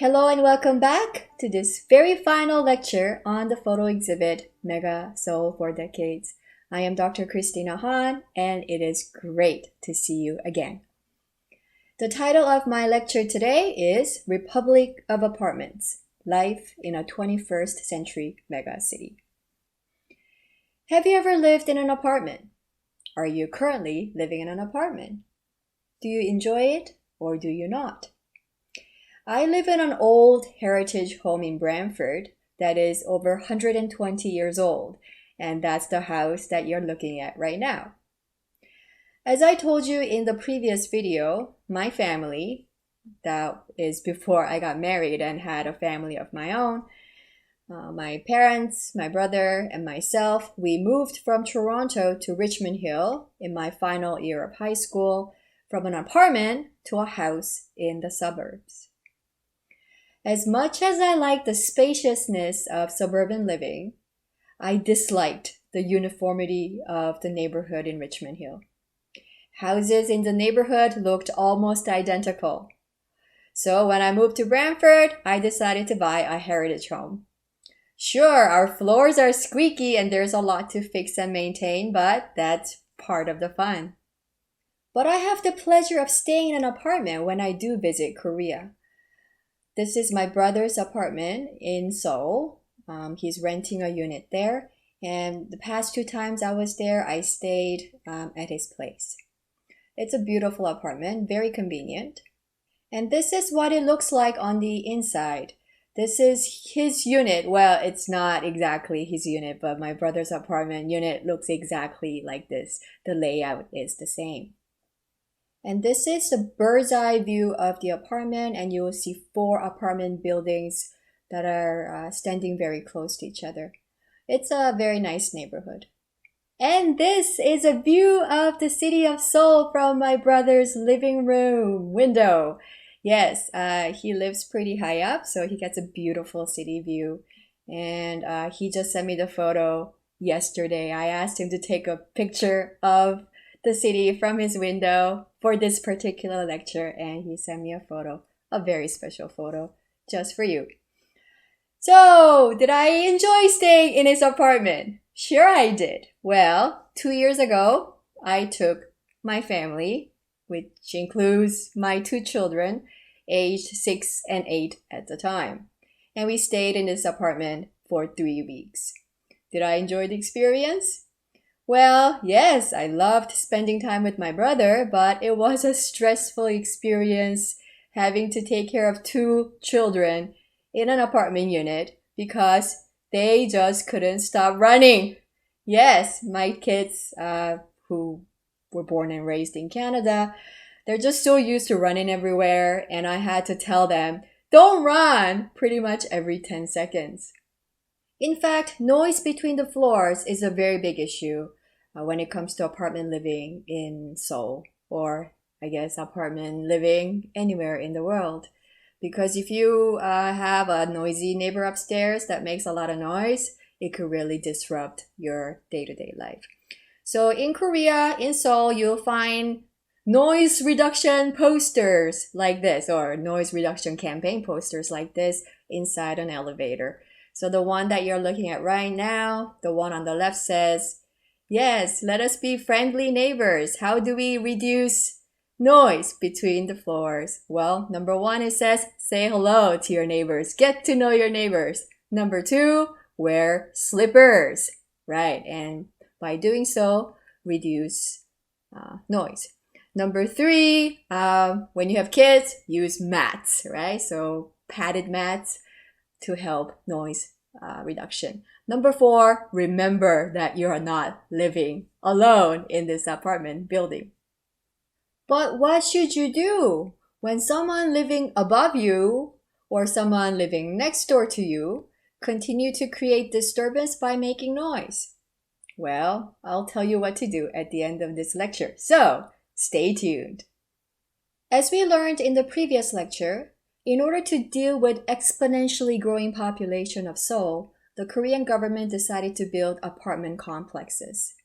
Hello and welcome back to this very final lecture on the photo exhibit Mega Seoul for Decades. I am Dr. Christina Han and it is great to see you again. The title of my lecture today is Republic of Apartments, Life in a 21st Century Megacity. Have you ever lived in an apartment? Are you currently living in an apartment? Do you enjoy it or do you not? I live in an old heritage home in Brantford that is over 120 years old, and that's the house that you're looking at right now. As I told you in the previous video, my family, that is before I got married and had a family of my own, my parents, my brother, and myself, we moved from Toronto to Richmond Hill in my final year of high school from an apartment to a house in the suburbs. As much as I liked the spaciousness of suburban living, I disliked the uniformity of the neighborhood in Richmond Hill. Houses in the neighborhood looked almost identical. So when I moved to Brantford, I decided to buy a heritage home. Sure, our floors are squeaky and there's a lot to fix and maintain, but that's part of the fun. But I have the pleasure of staying in an apartment when I do visit Korea. This is my brother's apartment in Seoul. He's renting a unit there. And the past 2 times I was there, I stayed at his place. It's a beautiful apartment, very convenient. And this is what it looks like on the inside. This is his unit. Well, it's not exactly his unit, but my brother's apartment unit looks exactly like this. The layout is the same. And this is the bird's eye view of the apartment, and you will see 4 apartment buildings that are standing very close to each other. It's a very nice neighborhood. And this is a view of the city of Seoul from my brother's living room window. Yes, he lives pretty high up, so he gets a beautiful city view. And he just sent me the photo yesterday. I asked him to take a picture of the city from his window for this particular lecture, and he sent me a photo, a very special photo, just for you. So, did I enjoy staying in his apartment? Sure I did. Well, 2 years ago, I took my family, which includes my 2 children, aged 6 and 8 at the time, and we stayed in this apartment for 3 weeks. Did I enjoy the experience? Well, yes, I loved spending time with my brother, but it was a stressful experience having to take care of 2 children in an apartment unit because they just couldn't stop running. Yes, my kids who were born and raised in Canada, they're just so used to running everywhere, and I had to tell them, don't run, pretty much every 10 seconds. In fact, noise between the floors is a very big issue when it comes to apartment living in Seoul, or I guess apartment living anywhere in the world. Because if you have a noisy neighbor upstairs that makes a lot of noise, it could really disrupt your day-to-day life. So in Korea, in Seoul, you'll find noise reduction posters like this, or noise reduction campaign posters like this inside an elevator. So the one that you're looking at right now, the one on the left says, yes, let us be friendly neighbors. How do we reduce noise between the floors? Well, number 1, it says, say hello to your neighbors. Get to know your neighbors. Number 2, wear slippers. Right, and by doing so, reduce noise. Number 3, when you have kids, use mats, right? So padded mats to help noise reduction. Number 4, remember that you are not living alone in this apartment building. But what should you do when someone living above you or someone living next door to you continue to create disturbance by making noise? Well, I'll tell you what to do at the end of this lecture, so stay tuned. As we learned in the previous lecture, in order to deal with exponentially growing population of Seoul, the Korean government decided to build apartment complexes.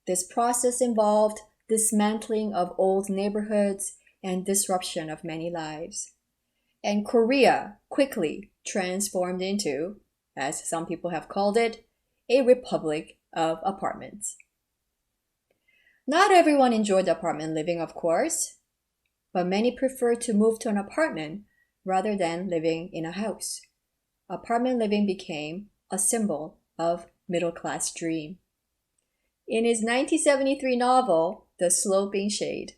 This process involved dismantling of old neighborhoods and disruption of many lives. And Korea quickly transformed into, as some people have called it, a republic of apartments. Not everyone enjoyed apartment living, of course, but many preferred to move to an apartment rather than living in a house. Apartment living became a symbol of middle-class dream. In his 1973 novel, The Sloping Shade,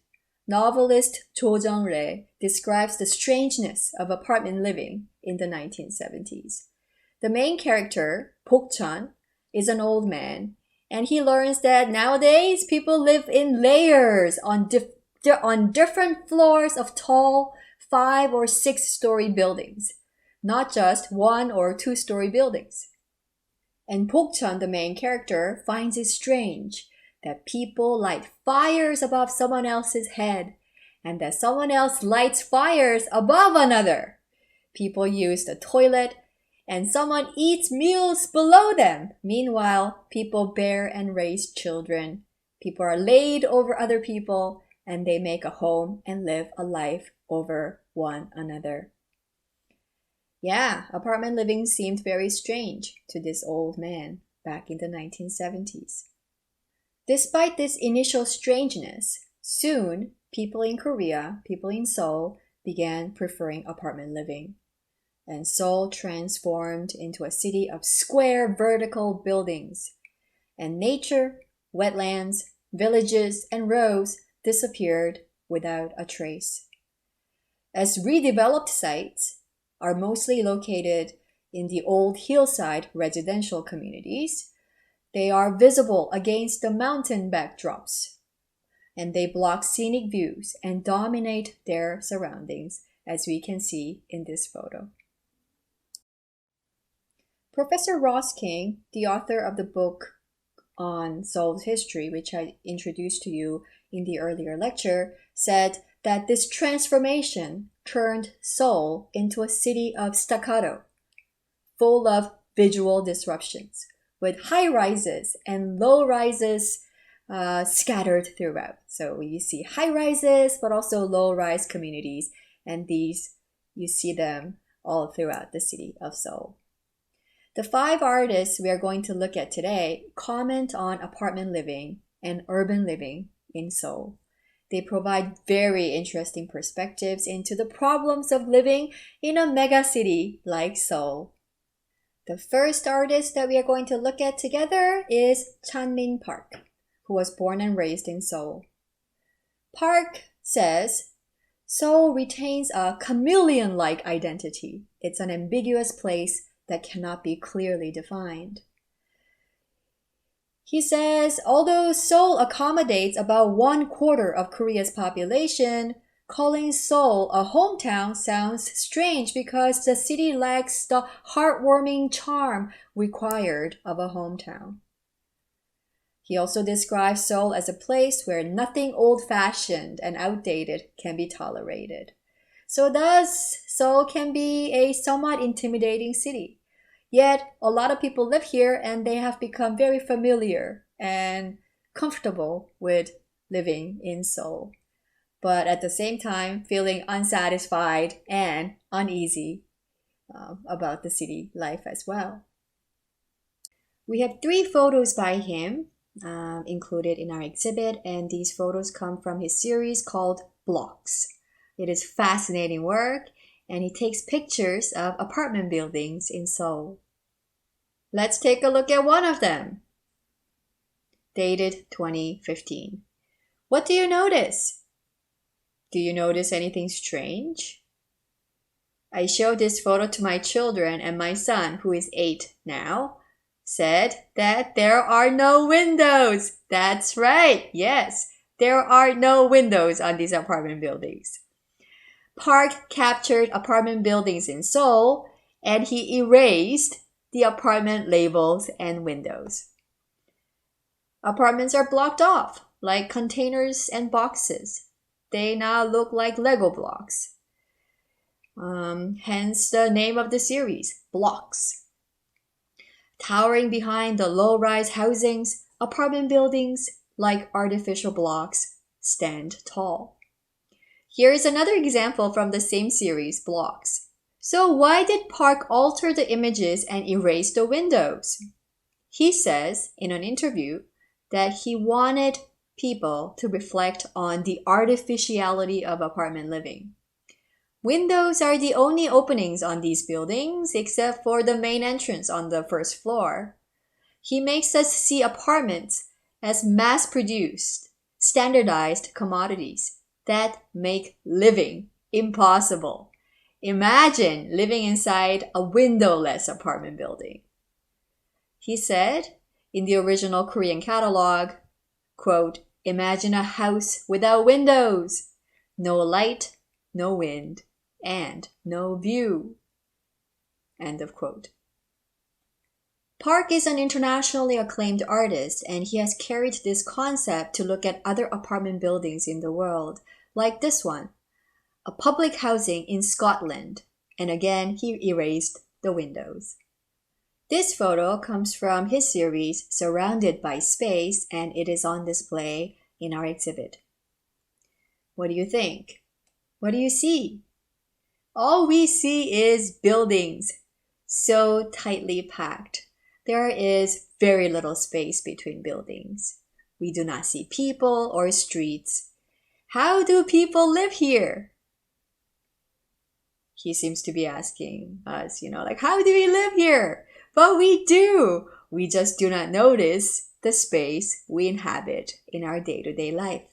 novelist Eunjong LEE describes the strangeness of apartment living in the 1970s. The main character, Bok-chan, is an old man, and he learns that nowadays people live in layers on different floors of tall 5 or 6-story buildings, not just 1 or 2-story buildings. And Bok-chan, the main character, finds it strange that people light fires above someone else's head and that someone else lights fires above another. People use the toilet and someone eats meals below them. Meanwhile, people bear and raise children. People are laid over other people and they make a home and live a life over one another. Yeah, apartment living seemed very strange to this old man back in the 1970s. Despite this initial strangeness, soon people in Korea, people in Seoul, began preferring apartment living. And Seoul transformed into a city of square vertical buildings. And nature, wetlands, villages, and roads disappeared without a trace. As redeveloped sites are mostly located in the old hillside residential communities, they are visible against the mountain backdrops, and they block scenic views and dominate their surroundings, as we can see in this photo. Professor Ross King, the author of the book on Seoul's history, which I introduced to you in the earlier lecture, said that this transformation turned Seoul into a city of staccato, full of visual disruptions, with high-rises and low-rises scattered throughout. So you see high-rises, but also low-rise communities, and these, you see them all throughout the city of Seoul. The 5 artists we are going to look at today comment on apartment living and urban living in Seoul. They provide very interesting perspectives into the problems of living in a megacity like Seoul. The first artist that we are going to look at together is Chanmin Park, who was born and raised in Seoul. Park says, Seoul retains a chameleon-like identity. It's an ambiguous place that cannot be clearly defined. He says, although Seoul accommodates about 1/4 of Korea's population, calling Seoul a hometown sounds strange because the city lacks the heartwarming charm required of a hometown. He also describes Seoul as a place where nothing old-fashioned and outdated can be tolerated. So thus, Seoul can be a somewhat intimidating city. Yet, a lot of people live here and they have become very familiar and comfortable with living in Seoul, but at the same time feeling unsatisfied and uneasy about the city life as well. We have 3 photos by him included in our exhibit, and these photos come from his series called Blocks. It is fascinating work, and he takes pictures of apartment buildings in Seoul. Let's take a look at one of them. Dated 2015. What do you notice? Do you notice anything strange? I showed this photo to my children, and my son, who is 8 now, said that there are no windows. That's right, yes, there are no windows on these apartment buildings. Park captured apartment buildings in Seoul, and he erased the apartment labels and windows. Apartments are blocked off like containers and boxes. They now look like Lego blocks. Hence the name of the series, Blocks. Towering behind the low-rise housings, apartment buildings, like artificial blocks, stand tall. Here is another example from the same series, Blocks. So why did Park alter the images and erase the windows? He says in an interview that he wanted people to reflect on the artificiality of apartment living. Windows are the only openings on these buildings except for the main entrance on the first floor. He makes us see apartments as mass-produced, standardized commodities that make living impossible. Imagine living inside a windowless apartment building. He said in the original Korean catalog, quote, "Imagine a house without windows, no light, no wind, and no view." End of quote. Park is an internationally acclaimed artist, and he has carried this concept to look at other apartment buildings in the world, like this one, a public housing in Scotland, and again he erased the windows. This photo comes from his series Surrounded by Space, and it is on display in our exhibit. What do you think? What do you see? All we see is buildings, so tightly packed. There is very little space between buildings. We do not see people or streets. How do people live here? He seems to be asking us, like, how do we live here? But we do. We just do not notice the space we inhabit in our day-to-day life.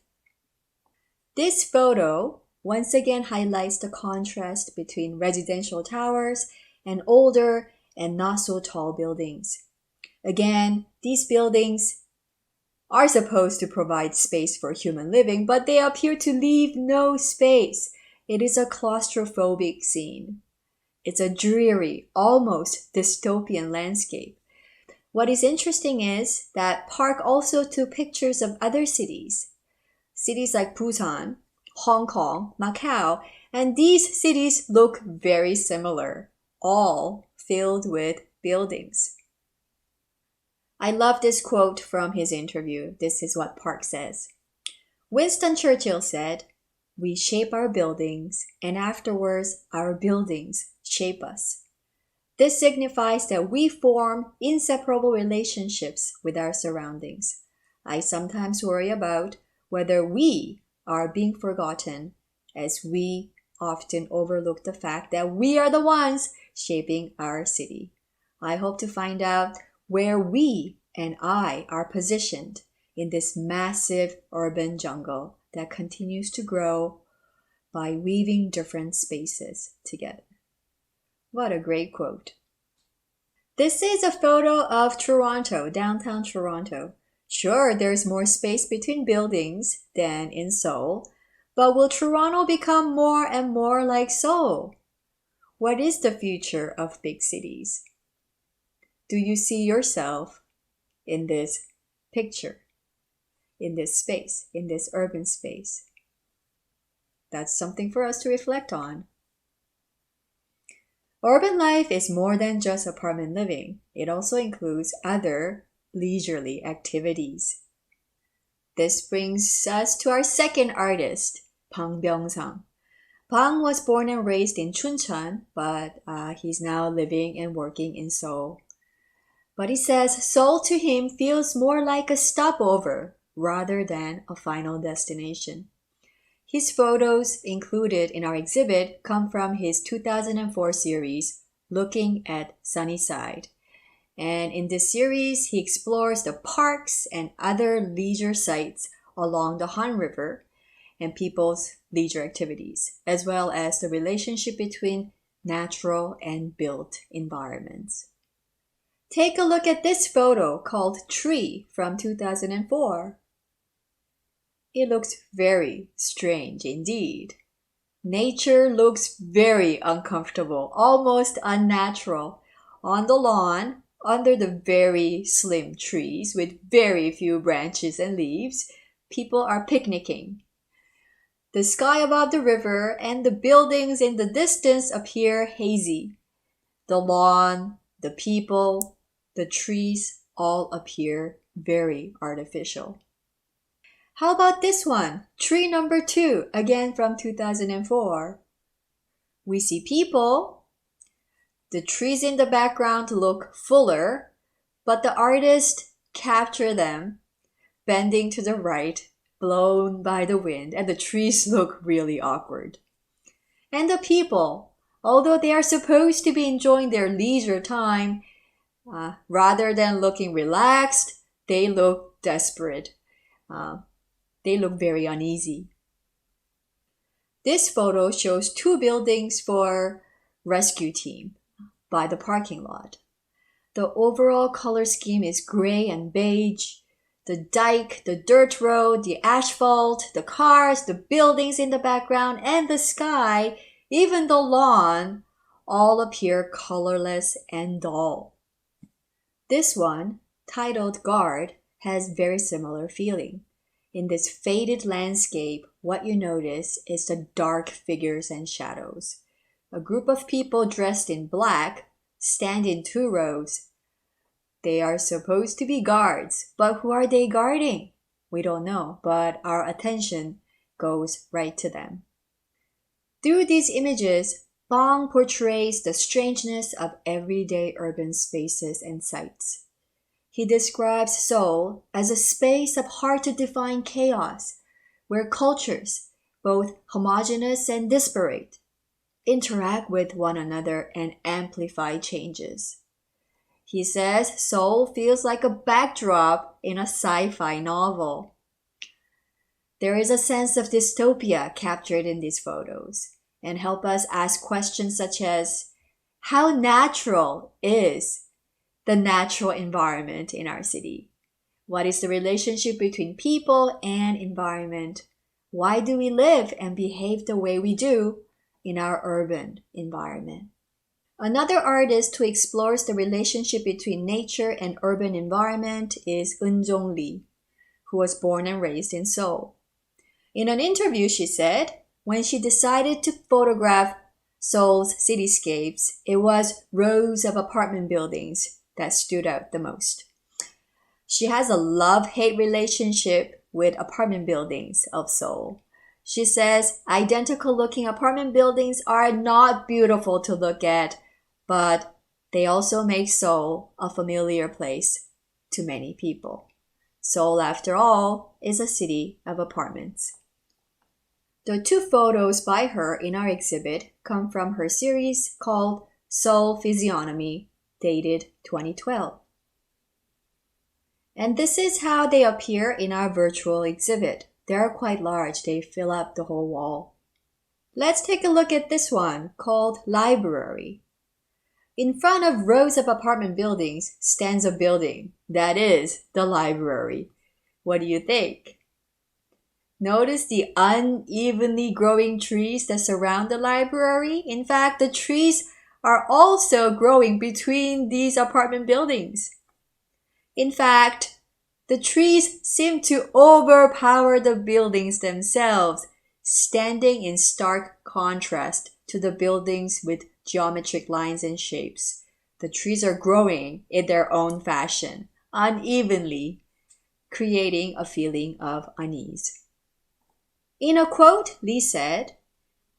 This photo once again highlights the contrast between residential towers and older and not so tall buildings. Again, these buildings are supposed to provide space for human living, but they appear to leave no space. It is a claustrophobic scene. It's a dreary, almost dystopian landscape. What is interesting is that Park also took pictures of other cities. Cities like Busan, Hong Kong, Macau, and these cities look very similar, all filled with buildings. I love this quote from his interview. This is what Park says. Winston Churchill said, "We shape our buildings, and afterwards our buildings shape us." This signifies that we form inseparable relationships with our surroundings. I sometimes worry about whether we are being forgotten, as we often overlook the fact that we are the ones shaping our city. I hope to find out where we and I are positioned in this massive urban jungle that continues to grow by weaving different spaces together. What a great quote. This is a photo of Toronto, downtown Toronto. Sure, there's more space between buildings than in Seoul, but will Toronto become more and more like Seoul? What is the future of big cities? Do you see yourself in this picture, in this space, in this urban space? That's something for us to reflect on. Urban life is more than just apartment living. It also includes other leisurely activities. This brings us to our second artist, Byungsang. Bang was born and raised in Chuncheon, but he's now living and working in Seoul. But he says Seoul to him feels more like a stopover rather than a final destination. His photos included in our exhibit come from his 2004 series, Looking at Sunnyside. And in this series, he explores the parks and other leisure sites along the Han River and people's leisure activities, as well as the relationship between natural and built environments. Take a look at this photo called Tree from 2004. It looks very strange indeed. Nature looks very uncomfortable, almost unnatural. On the lawn, under the very slim trees with very few branches and leaves, people are picnicking. The sky above the river and the buildings in the distance appear hazy. The lawn, the people, the trees all appear very artificial. How about this one? Tree number 2, again from 2004. We see people. The trees in the background look fuller, but the artist captured them, bending to the right, blown by the wind, and the trees look really awkward. And the people, although they are supposed to be enjoying their leisure time, rather than looking relaxed, they look desperate. They look very uneasy. This photo shows 2 buildings for rescue team by the parking lot. The overall color scheme is gray and beige. The dike, the dirt road, the asphalt, the cars, the buildings in the background, and the sky, even the lawn, all appear colorless and dull. This one, titled Guard, has very similar feeling. In this faded landscape, what you notice is the dark figures and shadows. A group of people dressed in black stand in 2 rows. They are supposed to be guards, but who are they guarding? We don't know, but our attention goes right to them. Through these images, Bong portrays the strangeness of everyday urban spaces and sites. He describes Seoul as a space of hard-to-define chaos, where cultures, both homogeneous and disparate, interact with one another and amplify changes. He says Seoul feels like a backdrop in a sci-fi novel. There is a sense of dystopia captured in these photos and help us ask questions such as, how natural is the natural environment in our city? What is the relationship between people and environment? Why do we live and behave the way we do in our urban environment? Another artist who explores the relationship between nature and urban environment is Eunjong LEE, who was born and raised in Seoul. In an interview, she said, when she decided to photograph Seoul's cityscapes, it was rows of apartment buildings that stood out the most. She has a love-hate relationship with apartment buildings of Seoul. She says identical-looking apartment buildings are not beautiful to look at, but they also make Seoul a familiar place to many people. Seoul, after all, is a city of apartments. The 2 photos by her in our exhibit come from her series called Seoul Physiognomy, dated 2012. And this is how they appear in our virtual exhibit. They are quite large. They fill up the whole wall. Let's take a look at this one called Library. In front of rows of apartment buildings stands a building. That is the library. What do you think? Notice the unevenly growing trees that surround the library. In fact, the trees are also growing between these apartment buildings. In fact, the trees seem to overpower the buildings themselves, standing in stark contrast to the buildings with geometric lines and shapes. The trees are growing in their own fashion, unevenly, creating a feeling of unease. In a quote, Lee said,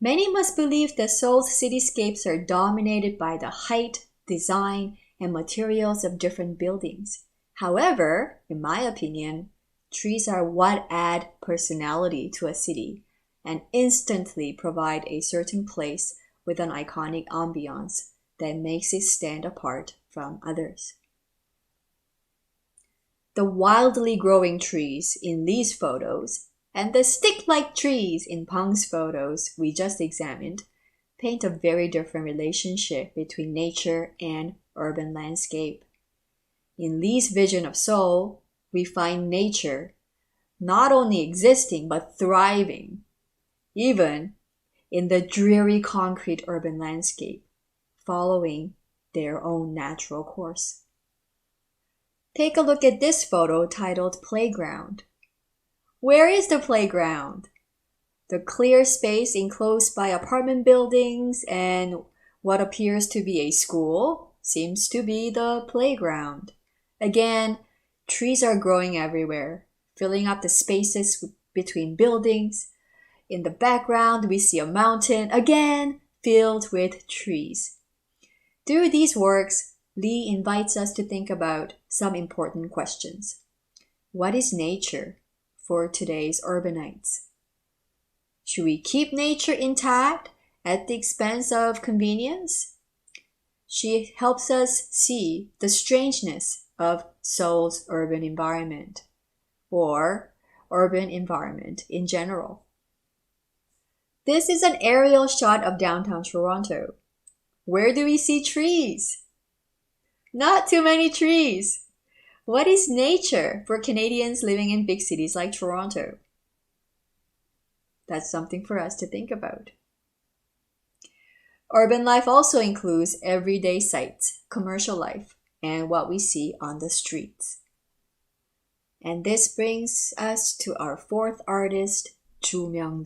"Many must believe that Seoul's cityscapes are dominated by the height, design, and materials of different buildings. However, in my opinion, trees are what add personality to a city and instantly provide a certain place with an iconic ambiance that makes it stand apart from others." The wildly growing trees in Lee's photos and the stick-like trees in Pang's photos we just examined paint a very different relationship between nature and urban landscape. In Lee's vision of Seoul, we find nature not only existing but thriving, even in the dreary concrete urban landscape, following their own natural course. Take a look at this photo titled Playground. Where is the playground? The clear space enclosed by apartment buildings and what appears to be a school seems to be the playground. Again, trees are growing everywhere, filling up the spaces between buildings. In the background, we see a mountain, again, filled with trees. Through these works, Lee invites us to think about some important questions. What is nature for today's urbanites? Should we keep nature intact at the expense of convenience? She helps us see the strangeness of Seoul's urban environment, or urban environment in general. This is an aerial shot of downtown Toronto. Where do we see trees? Not too many trees. What is nature for Canadians living in big cities like Toronto? That's something for us to think about. Urban life also includes everyday sights, commercial life, and what we see on the streets. And this brings us to our fourth artist, Myung.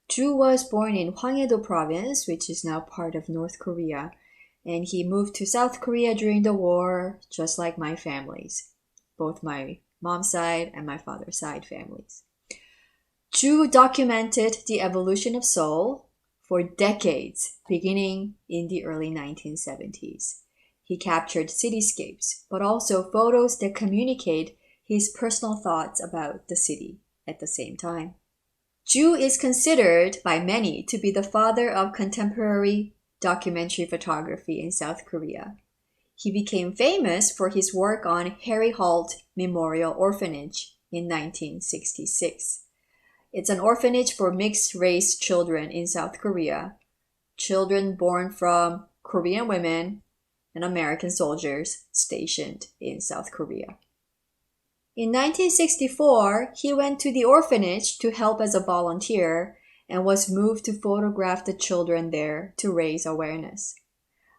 Ju was born in Hwanghae-do province, which is now part of North Korea, and he moved to South Korea during the war, just like my families, both my mom's side and my father's side families. Ju documented the evolution of Seoul for decades, beginning in the early 1970s. He captured cityscapes, but also photos that communicate his personal thoughts about the city at the same time. Ju is considered by many to be the father of contemporary documentary photography in South Korea. He became famous for his work on Harry Holt Memorial Orphanage in 1966. It's an orphanage for mixed-race children in South Korea, children born from Korean women and American soldiers stationed in South Korea. In 1964, he went to the orphanage to help as a volunteer and was moved to photograph the children there to raise awareness.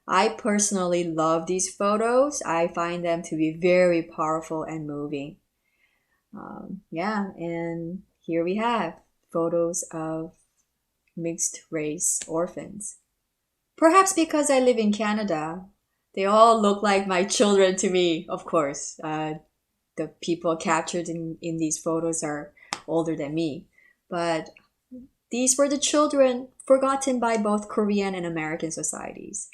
I personally love these photos. I find them to be very powerful and moving. And here we have photos of mixed race orphans. Perhaps because I live in Canada, they all look like my children to me, of course. The people captured in these photos are older than me. But these were the children forgotten by both Korean and American societies.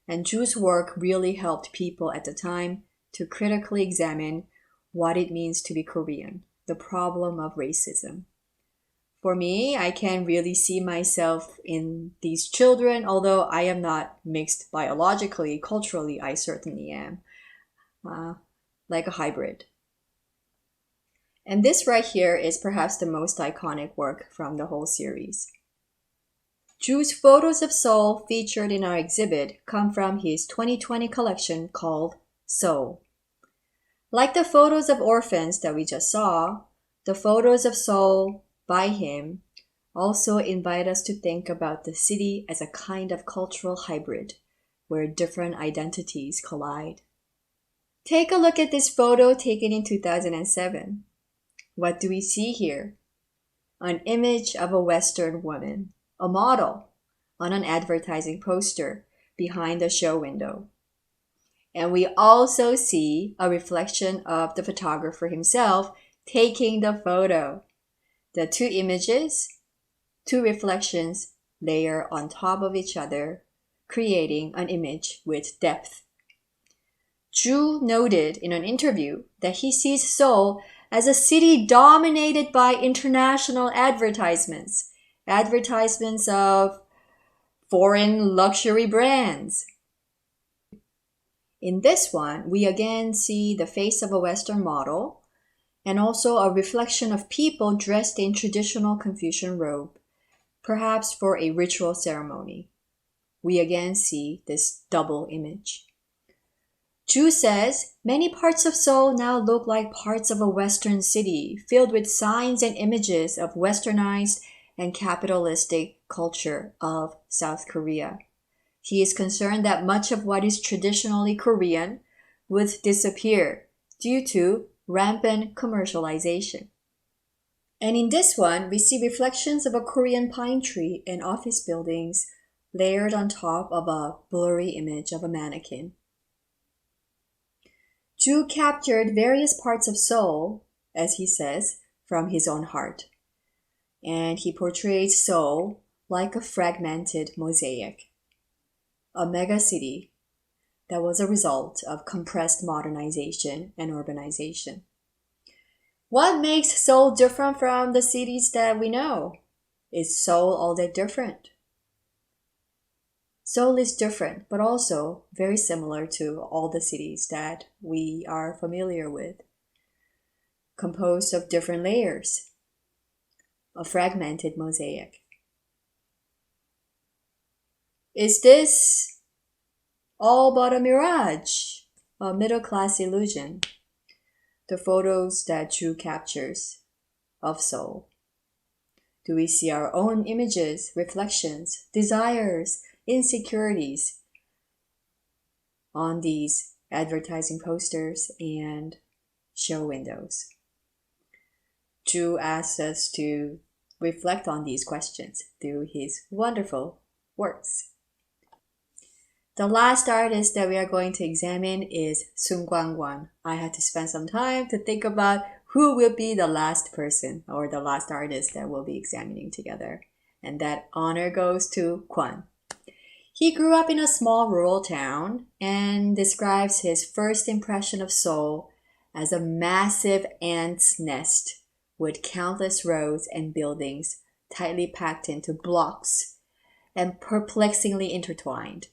And Ju's work really helped people at the time to critically examine what it means to be Korean, the problem of racism. For me, I can really see myself in these children, although I am not mixed biologically, culturally, I certainly am. Like a hybrid. And this right here is perhaps the most iconic work from the whole series. Ju's photos of Seoul featured in our exhibit come from his 2020 collection called Seoul. Like the photos of orphans that we just saw, the photos of Seoul by him also invite us to think about the city as a kind of cultural hybrid where different identities collide. Take a look at this photo taken in 2007. What do we see here? An image of a Western woman, a model, on an advertising poster behind a show window. And we also see a reflection of the photographer himself taking the photo. The two images, two reflections, layer on top of each other, creating an image with depth. Ju noted in an interview that he sees Seoul as a city dominated by international advertisements of foreign luxury brands. In this one, we again see the face of a Western model and also a reflection of people dressed in traditional Confucian robe, perhaps for a ritual ceremony. We again see this double image. Ju says, many parts of Seoul now look like parts of a Western city, filled with signs and images of westernized and capitalistic culture of South Korea. He is concerned that much of what is traditionally Korean would disappear due to rampant commercialization. And in this one, we see reflections of a Korean pine tree and office buildings layered on top of a blurry image of a mannequin. Ju captured various parts of Seoul as he says, from his own heart. And he portrays Seoul like a fragmented mosaic, a megacity that was a result of compressed modernization and urbanization. What makes Seoul different from the cities that we know? Is Seoul all that different? Seoul is different, but also very similar to all the cities that we are familiar with, composed of different layers, a fragmented mosaic. Is this all but a mirage, a middle-class illusion? The photos that Chu captures of Seoul. Do we see our own images, reflections, desires, insecurities on these advertising posters and show windows? Chu asks us to reflect on these questions through his wonderful works. The last artist that we are going to examine is Sunkwon. I had to spend some time to think about who will be the last person or the last artist that we'll be examining together. And that honor goes to Kwon. He grew up in a small rural town and describes his first impression of Seoul as a massive ant's nest with countless roads and buildings tightly packed into blocks and perplexingly intertwined.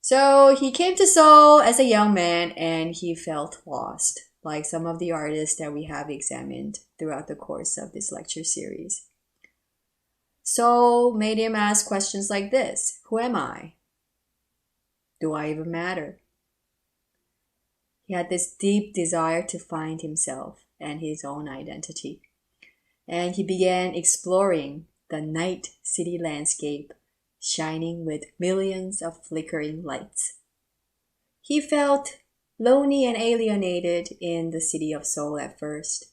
So he came to Seoul as a young man and he felt lost, like some of the artists that we have examined throughout the course of this lecture series. Seoul made him ask questions like this: who am I? Do I even matter? He had this deep desire to find himself and his own identity. And he began exploring the night city landscape, shining with millions of flickering lights. He felt lonely and alienated in the city of Seoul at first,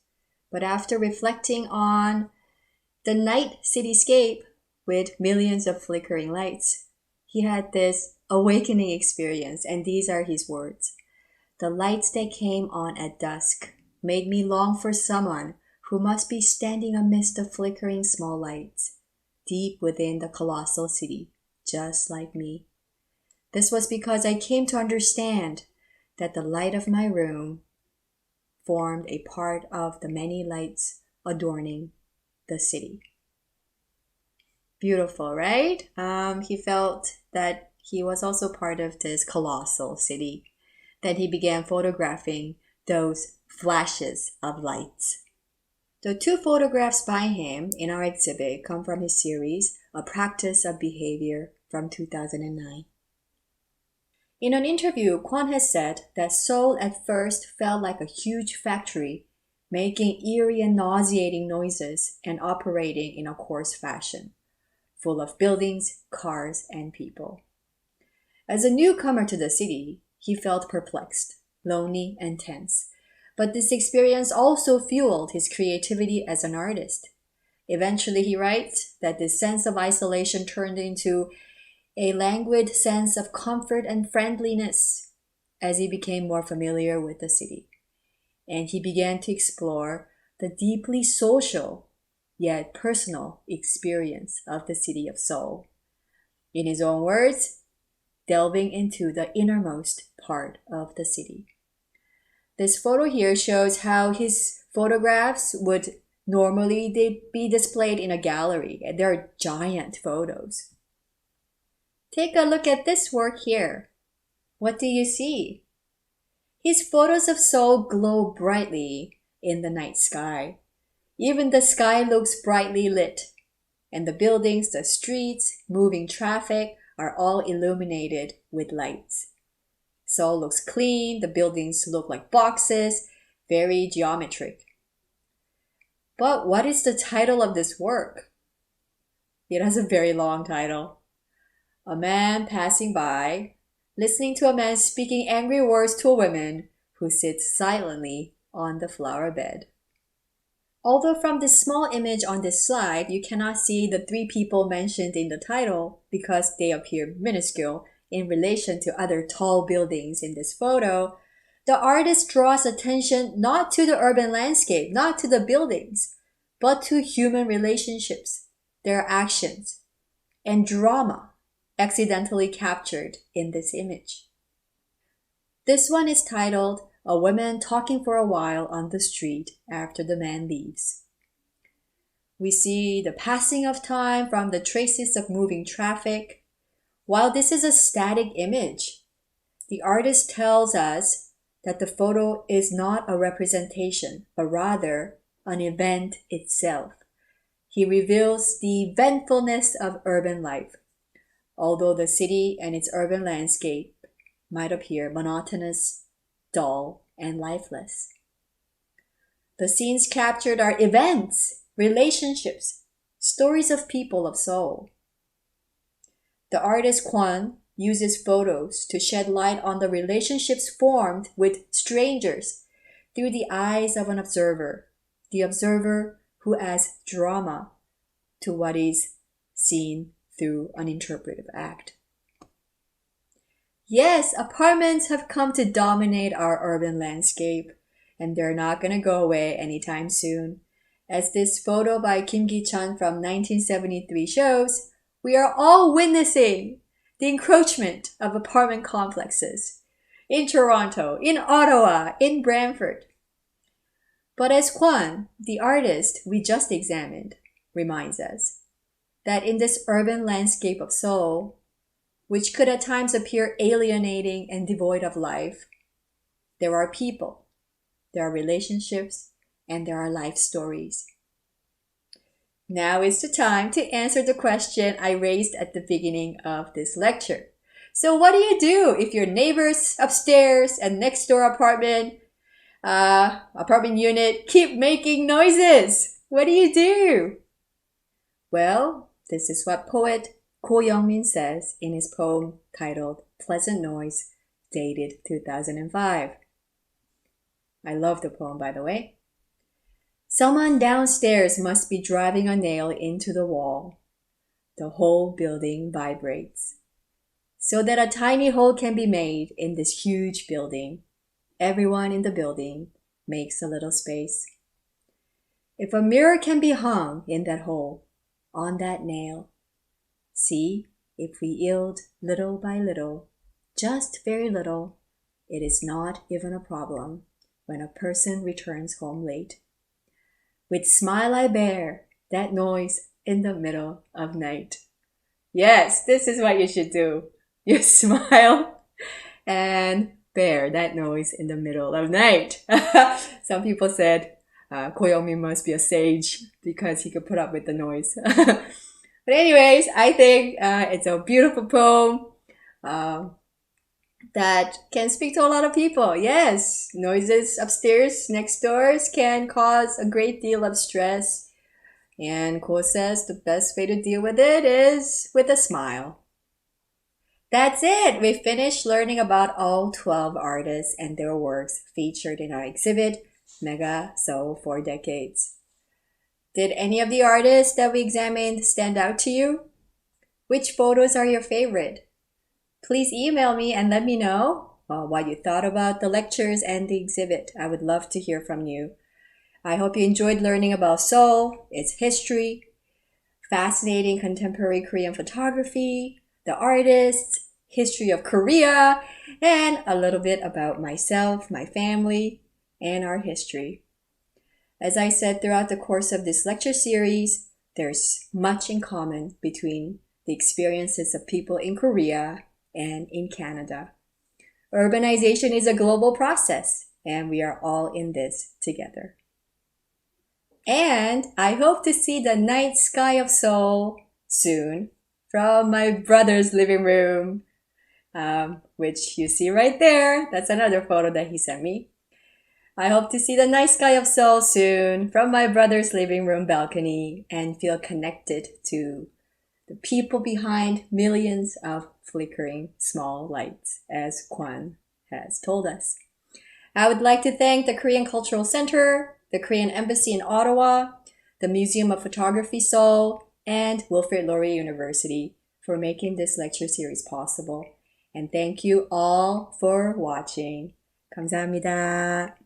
but after reflecting on the night cityscape with millions of flickering lights, he had this awakening experience, and these are his words. The lights that came on at dusk made me long for someone who must be standing amidst the flickering small lights, deep within the colossal city, just like me. This was because I came to understand that the light of my room formed a part of the many lights adorning the city. Beautiful, right? He felt that he was also part of this colossal city. Then he began photographing those flashes of lights. The two photographs by him in our exhibit come from his series, A Practice of Behavior from 2009. In an interview, Kwon has said that Seoul at first felt like a huge factory, making eerie and nauseating noises and operating in a coarse fashion, full of buildings, cars, and people. As a newcomer to the city, he felt perplexed, lonely, and tense. But this experience also fueled his creativity as an artist. Eventually, he writes that this sense of isolation turned into a languid sense of comfort and friendliness as he became more familiar with the city. And he began to explore the deeply social yet personal experience of the city of Seoul. In his own words, delving into the innermost part of the city. This photo here shows how his photographs would normally be displayed in a gallery. They're giant photos. Take a look at this work here. What do you see? His photos of Seoul glow brightly in the night sky. Even the sky looks brightly lit, and the buildings, the streets, moving traffic are all illuminated with lights. Seoul looks clean, the buildings look like boxes, very geometric. But what is the title of this work? It has a very long title. A man passing by, listening to a man speaking angry words to a woman who sits silently on the flower bed. Although from this small image on this slide, you cannot see the three people mentioned in the title because they appear minuscule in relation to other tall buildings in this photo, The artist draws attention not to the urban landscape, not to the buildings, but to human relationships, their actions, and drama accidentally captured in this image. This one is titled "A Woman Talking for a While on the Street After the Man Leaves." We see the passing of time from the traces of moving traffic. While this is a static image, the artist tells us that the photo is not a representation, but rather an event itself. He reveals the eventfulness of urban life, although the city and its urban landscape might appear monotonous, dull, and lifeless. The scenes captured are events, relationships, stories of people of Seoul. The artist KWON uses photos to shed light on the relationships formed with strangers through the eyes of an observer, the observer who adds drama to what is seen through an interpretive act. Yes, apartments have come to dominate our urban landscape, and they're not going to go away anytime soon. As this photo by Kim Gi-chun from 1973 shows, we are all witnessing the encroachment of apartment complexes in Toronto, in Ottawa, in Brantford. But as KWON, the artist we just examined, reminds us, that in this urban landscape of Seoul, which could at times appear alienating and devoid of life, there are people, there are relationships, and there are life stories. Now is the time to answer the question I raised at the beginning of this lecture. So what do you do if your neighbors upstairs and next door apartment unit keep making noises? What do you do? Well, this is what poet Ko Youngmin says in his poem titled Pleasant Noise, dated 2005. I love the poem, by the way. Someone downstairs must be driving a nail into the wall. The whole building vibrates. So that a tiny hole can be made in this huge building, everyone in the building makes a little space. If a mirror can be hung in that hole, on that nail, see, if we yield little by little, just very little, it is not even a problem when a person returns home late. With smile I bear that noise in the middle of night. Yes, this is what you should do. You smile and bear that noise in the middle of night. Some people said Ko Youngmin must be a sage because he could put up with the noise. But anyways, I think it's a beautiful poem that can speak to a lot of people. Yes, noises upstairs, next doors can cause a great deal of stress. And Ko says the best way to deal with it is with a smile. That's it. We finished learning about all 12 artists and their works featured in our exhibit, Mega Seoul for Decades. Did any of the artists that we examined stand out to you? Which photos are your favorite? Please email me and let me know what you thought about the lectures and the exhibit. I would love to hear from you. I hope you enjoyed learning about Seoul, its history, fascinating contemporary Korean photography, the artists, history of Korea, and a little bit about myself, my family, and our history. As I said throughout the course of this lecture series, there's much in common between the experiences of people in Korea and in Canada. Urbanization is a global process, and we are all in this together. And I hope to see the night sky of Seoul soon from my brother's living room, which you see right there. That's another photo that he sent me. I hope to see the night sky of Seoul soon from my brother's living room balcony and feel connected to the people behind millions of flickering small lights, as KWON has told us. I would like to thank the Korean Cultural Center, the Korean Embassy in Ottawa, the Museum of Photography Seoul, and Wilfrid Laurier University for making this lecture series possible. And thank you all for watching. 감사합니다.